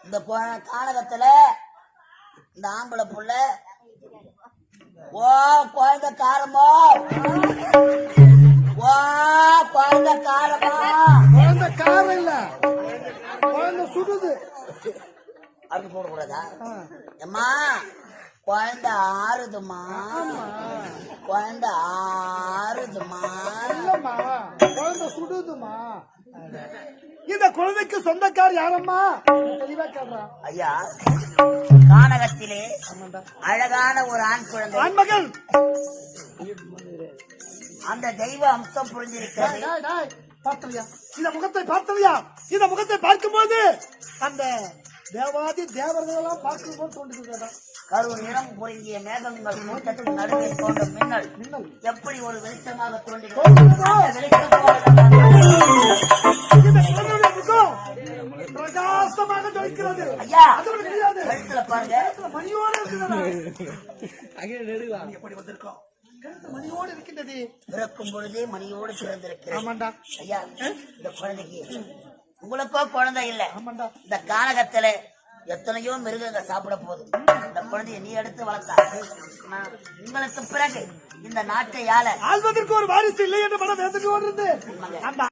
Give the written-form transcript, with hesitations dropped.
இந்த காலகத்துல இந்த ஆம்பளை புள்ள ஓ குழந்தை காரமோ ஓ குழந்தை காரமா குழந்தை காரம் இல்ல குழந்தை சுடுது அப்படி போடக்கூடாதா அம்மா குழந்தை ஆறுதுமா குழந்தை ஆறுதுமா இல்லம்மா குழந்தை சுடுதுமா இந்த குழந்தைக்கு சொந்தக்கார் யாரம்மா தெளிவா கேட்றா ஐயா கானகத்திலே அழகான ஒரு ஆண் குழந்தை ஆண் மகன் அந்த தெய்வ அம்சம் புரிஞ்சிருக்கிறது பார்த்தலையா இந்த முகத்தை பார்த்தலையா இந்த முகத்தை பார்க்கும்போது அந்த தேவாதி தேவர்களெல்லாம் பார்க்கும்போது தோன்றுகிறதா கரு நிறம் பொருங்கிய மேகங்கள் கூட்டத்துக்கு நடுவில் தோன்ற மின்னல் எப்படி ஒரு வெளிச்சமாக பிரகாசமாக ஜொலிக்கிறது ஐயா கிடையாது கழுத்துல பாருங்க மணியோடு எப்படி வந்திருக்கோம் மணியோடு இருக்கின்றது பிறக்கும் பொழுதே மணியோடு பிறந்திருக்கிறது ஆமாண்டா ஐயா இந்த குழந்தைக்கு உங்களுக்கோ குழந்தை இல்ல ஆமாண்டா இந்த கானகத்துல எத்தனையோ மிருகங்க சாப்பிட போகுது இந்த குழந்தைய நீ எடுத்து வளர்த்தா உங்களுக்கு பிறகு இந்த நாட்டை ஆள ஆள்வதற்கு ஒரு வாரிசு இல்லை என்று மனம் வேதனை